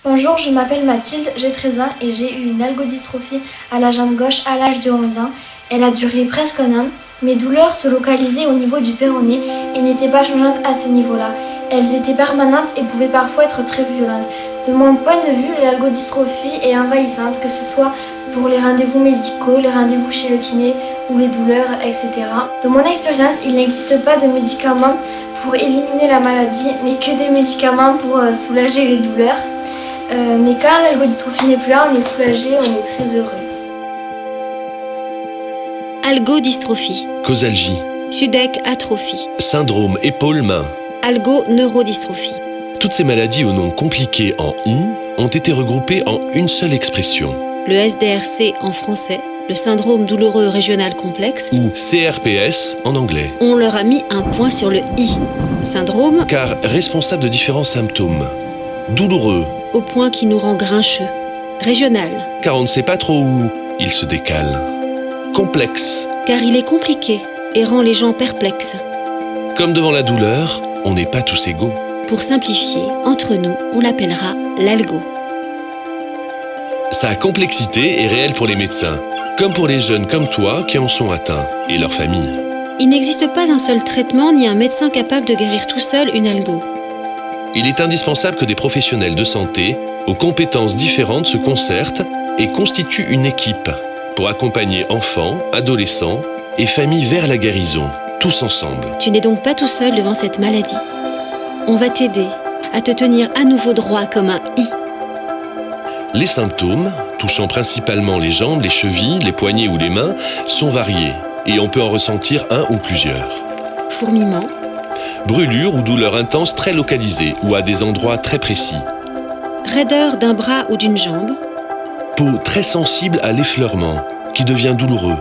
Bonjour, je m'appelle Mathilde, j'ai 13 ans et j'ai eu une algodystrophie à la jambe gauche à l'âge de 11 ans. Elle a duré presque un an. Mes douleurs se localisaient au niveau du péroné et n'étaient pas changeantes à ce niveau-là. Elles étaient permanentes et pouvaient parfois être très violentes. De mon point de vue, l'algodystrophie est envahissante, que ce soit pour les rendez-vous médicaux, les rendez-vous chez le kiné ou les douleurs, etc. De mon expérience, il n'existe pas de médicaments pour éliminer la maladie, mais que des médicaments pour soulager les douleurs. Mais quand l'algodystrophie n'est plus là, on est soulagé, on est très heureux. Algodystrophie, Causalgie, Sudeck atrophie, syndrome épaule-main. algoneurodystrophie. Toutes ces maladies au nom compliqué en I ont été regroupées en une seule expression, Le SDRC en français, le syndrome douloureux régional complexe, ou CRPS en anglais, on leur a mis un point sur le I. Syndrome car responsable de différents symptômes. Douloureux, au point qui nous rend grincheux. Régional, car on ne sait pas trop où il se décale. Complexe, car il est compliqué et rend les gens perplexes. comme devant la douleur, on n'est pas tous égaux. Pour simplifier, entre nous, on l'appellera l'algo. Sa complexité est réelle pour les médecins, comme pour les jeunes comme toi qui en sont atteints, et leurs familles. Il n'existe pas un seul traitement ni un médecin capable de guérir tout seul une algo. Il est indispensable que des professionnels de santé, aux compétences différentes, se concertent et constituent une équipe pour accompagner enfants, adolescents et familles vers la guérison, tous ensemble. Tu n'es donc pas tout seul devant cette maladie. On va t'aider à te tenir à nouveau droit comme un I. Les symptômes, touchant principalement les jambes, les chevilles, les poignets ou les mains, sont variés et on peut en ressentir un ou plusieurs. Fourmillement, Brûlures ou douleurs intenses très localisées ou à des endroits très précis. raideur d'un bras ou d'une jambe, Peau très sensible à l'effleurement, qui devient douloureux.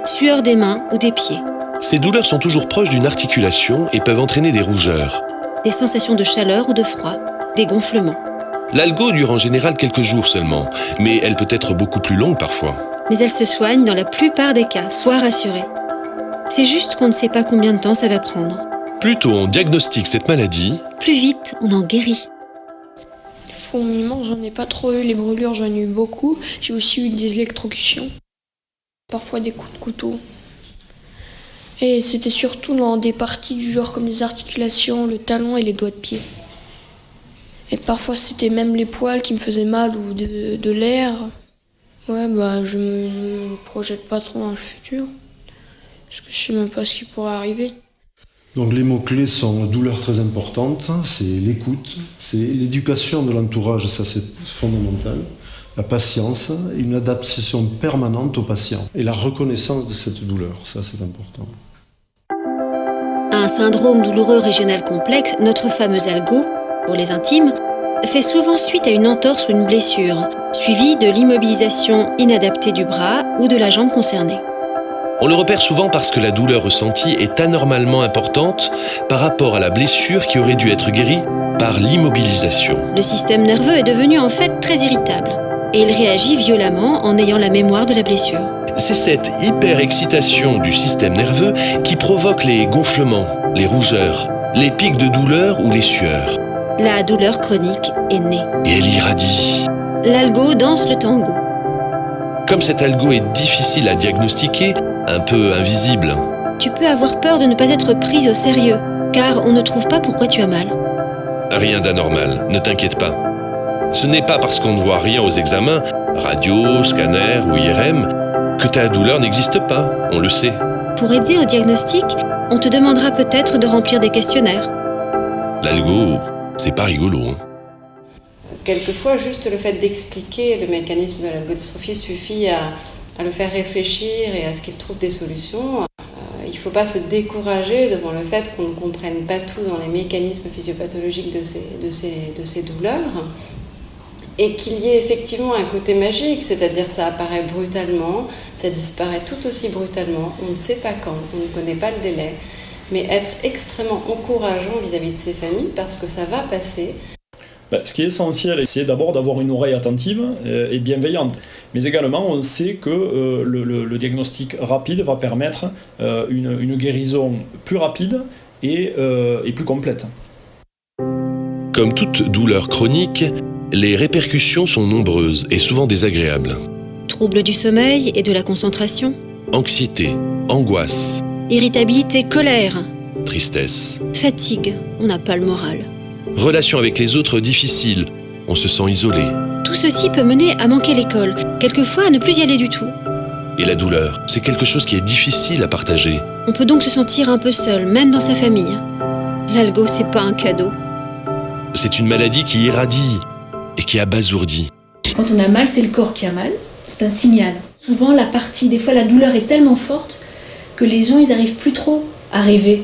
sueur des mains ou des pieds, Ces douleurs sont toujours proches d'une articulation et peuvent entraîner des rougeurs. des sensations de chaleur ou de froid, des gonflements. L'algo dure en général quelques jours seulement, mais elle peut être beaucoup plus longue parfois. Mais elle se soigne dans la plupart des cas, sois rassuré. C'est juste qu'on ne sait pas combien de temps ça va prendre. Plus tôt on diagnostique cette maladie, Plus vite, on en guérit. Les fourmillements, j'en ai pas trop eu. Les brûlures, j'en ai eu beaucoup. J'ai aussi eu des électrocutions. Parfois des coups de couteau. Et c'était surtout dans des parties du genre comme les articulations, le talon et les doigts de pied. Et parfois c'était même les poils qui me faisaient mal ou de l'air. Ouais, je me projette pas trop dans le futur. Parce que je sais même pas ce qui pourrait arriver. Donc les mots-clés sont douleur très importante, c'est l'écoute, c'est l'éducation de l'entourage, ça c'est fondamental, la patience, une adaptation permanente au patient et la reconnaissance de cette douleur, ça c'est important. Un syndrome douloureux régional complexe, notre fameuse algo, pour les intimes, fait souvent suite à une entorse ou une blessure, suivie de l'immobilisation inadaptée du bras ou de la jambe concernée. on le repère souvent parce que la douleur ressentie est anormalement importante par rapport à la blessure qui aurait dû être guérie par l'immobilisation. Le système nerveux est devenu en fait très irritable et il réagit violemment en ayant la mémoire de la blessure. C'est cette hyperexcitation du système nerveux qui provoque les gonflements, les rougeurs, les pics de douleur ou les sueurs. La douleur chronique est née. Et elle irradie. L'algo danse le tango. Comme cet algo est difficile à diagnostiquer, un peu invisible, Tu peux avoir peur de ne pas être prise au sérieux, car on ne trouve pas pourquoi tu as mal. rien d'anormal, ne t'inquiète pas. Ce n'est pas parce qu'on ne voit rien aux examens, radio, scanner ou IRM, que ta douleur n'existe pas, on le sait. Pour aider au diagnostic, on te demandera peut-être de remplir des questionnaires. L'algo, c'est pas rigolo. Quelquefois, juste le fait d'expliquer le mécanisme de l'algodystrophie suffit à le faire réfléchir et à ce qu'il trouve des solutions. Il ne faut pas se décourager devant le fait qu'on ne comprenne pas tout dans les mécanismes physiopathologiques de ces douleurs et qu'il y ait effectivement un côté magique, c'est-à-dire ça apparaît brutalement, ça disparaît tout aussi brutalement, on ne sait pas quand, on ne connaît pas le délai, mais être extrêmement encourageant vis-à-vis de ces familles parce que ça va passer. Ce qui est essentiel, c'est d'abord d'avoir une oreille attentive et bienveillante. Mais également, on sait que le diagnostic rapide va permettre une guérison plus rapide et plus complète. Comme toute douleur chronique, les répercussions sont nombreuses et souvent désagréables. Troubles du sommeil et de la concentration, Anxiété, angoisse, irritabilité, colère, tristesse, fatigue, on n'a pas le moral. relations avec les autres difficiles, on se sent isolé. Tout ceci peut mener à manquer l'école, quelquefois à ne plus y aller du tout. Et la douleur, c'est quelque chose qui est difficile à partager. On peut donc se sentir un peu seul, même dans sa famille. L'algo, c'est pas un cadeau. C'est une maladie qui irradie et qui abasourdit. Quand on a mal, c'est le corps qui a mal, c'est un signal. Souvent, des fois la douleur est tellement forte que les gens, ils n'arrivent plus trop à rêver.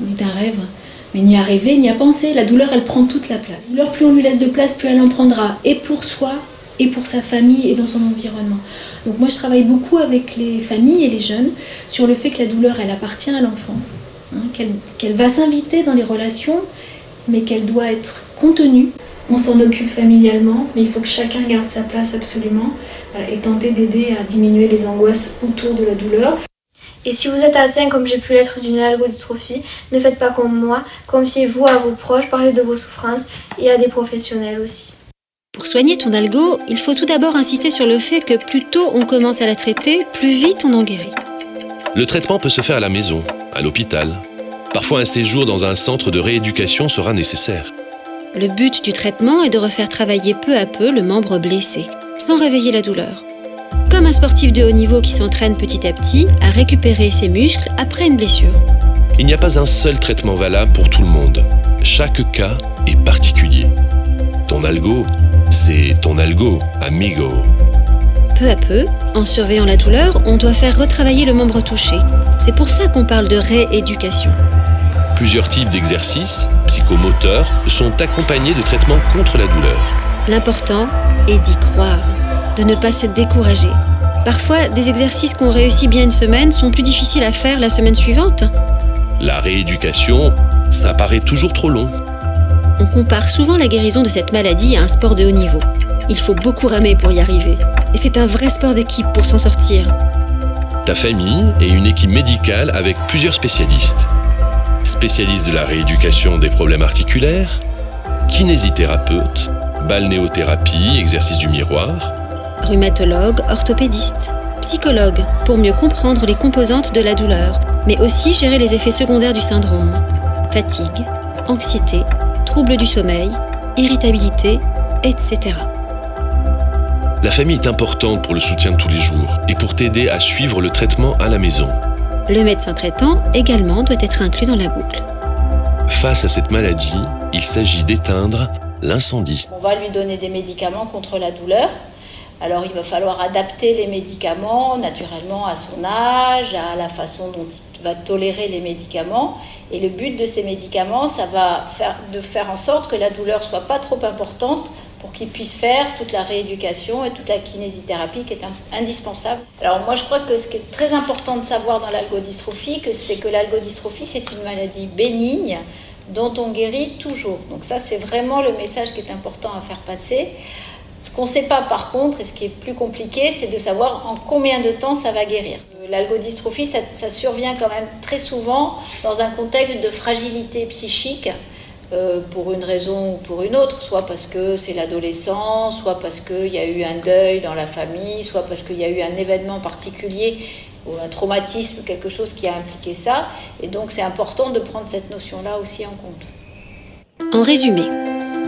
On dit un rêve, mais ni à rêver, ni à penser. La douleur, elle prend toute la place. La douleur, plus on lui laisse de place, plus elle en prendra, et pour soi, et pour sa famille, et dans son environnement. Donc moi, je travaille beaucoup avec les familles et les jeunes sur le fait que la douleur, elle appartient à l'enfant, qu'elle va s'inviter dans les relations, mais qu'elle doit être contenue. On s'en occupe familialement, mais il faut que chacun garde sa place absolument et tenter d'aider à diminuer les angoisses autour de la douleur. Et si vous êtes atteint comme j'ai pu l'être d'une algodystrophie, ne faites pas comme moi, confiez-vous à vos proches, parlez de vos souffrances et à des professionnels aussi. Pour soigner ton algo, il faut tout d'abord insister sur le fait que plus tôt on commence à la traiter, plus vite on en guérit. Le traitement peut se faire à la maison, à l'hôpital. Parfois, un séjour dans un centre de rééducation sera nécessaire. Le but du traitement est de refaire travailler peu à peu le membre blessé, sans réveiller la douleur. Comme un sportif de haut niveau qui s'entraîne petit à petit à récupérer ses muscles après une blessure. Il n'y a pas un seul traitement valable pour tout le monde. Chaque cas est particulier. Ton algo, c'est ton algo, amigo. Peu à peu, en surveillant la douleur, on doit faire retravailler le membre touché. C'est pour ça qu'on parle de rééducation. Plusieurs types d'exercices psychomoteurs sont accompagnés de traitements contre la douleur. L'important est d'y croire, de ne pas se décourager. Parfois, des exercices qu'on réussit bien une semaine sont plus difficiles à faire la semaine suivante. La rééducation, ça paraît toujours trop long. On compare souvent la guérison de cette maladie à un sport de haut niveau. Il faut beaucoup ramer pour y arriver. Et c'est un vrai sport d'équipe pour s'en sortir. Ta famille et une équipe médicale avec plusieurs spécialistes. Spécialistes de la rééducation des problèmes articulaires, kinésithérapeute, balnéothérapie, exercice du miroir, Rhumatologue, orthopédiste, psychologue, pour mieux comprendre les composantes de la douleur, mais aussi gérer les effets secondaires du syndrome. Fatigue, anxiété, troubles du sommeil, irritabilité, etc. La famille est importante pour le soutien de tous les jours et pour t'aider à suivre le traitement à la maison. Le médecin traitant également doit être inclus dans la boucle. Face à cette maladie, il s'agit d'éteindre l'incendie. On va lui donner des médicaments contre la douleur. Alors il va falloir adapter les médicaments naturellement à son âge, à la façon dont il va tolérer les médicaments. Et le but de ces médicaments, ça va faire en sorte que la douleur ne soit pas trop importante pour qu'il puisse faire toute la rééducation et toute la kinésithérapie qui est indispensable. Alors moi je crois que ce qui est très important de savoir dans l'algodystrophie, c'est que l'algodystrophie c'est une maladie bénigne dont on guérit toujours. Donc ça c'est vraiment le message qui est important à faire passer. Ce qu'on ne sait pas par contre, et ce qui est plus compliqué, c'est de savoir en combien de temps ça va guérir. L'algodystrophie, ça survient quand même très souvent dans un contexte de fragilité psychique, pour une raison ou pour une autre, soit parce que c'est l'adolescence, soit parce qu'il y a eu un deuil dans la famille, soit parce qu'il y a eu un événement particulier ou un traumatisme, quelque chose qui a impliqué ça. Et donc c'est important de prendre cette notion-là aussi en compte. En résumé,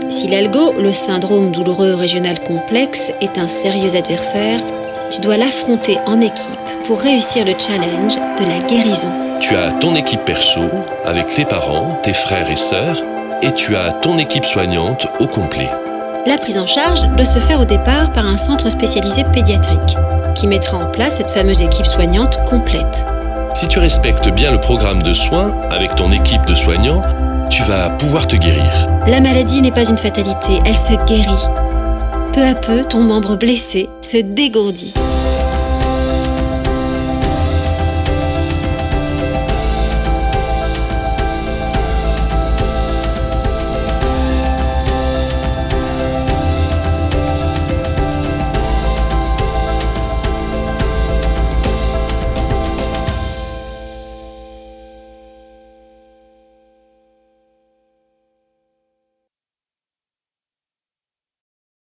si l'algo, le syndrome douloureux régional complexe, est un sérieux adversaire, tu dois l'affronter en équipe pour réussir le challenge de la guérison. Tu as ton équipe perso avec tes parents, tes frères et sœurs, et tu as ton équipe soignante au complet. La prise en charge doit se faire au départ par un centre spécialisé pédiatrique, qui mettra en place cette fameuse équipe soignante complète. Si tu respectes bien le programme de soins avec ton équipe de soignants, tu vas pouvoir te guérir. La maladie n'est pas une fatalité, elle se guérit. Peu à peu, ton membre blessé se dégourdit.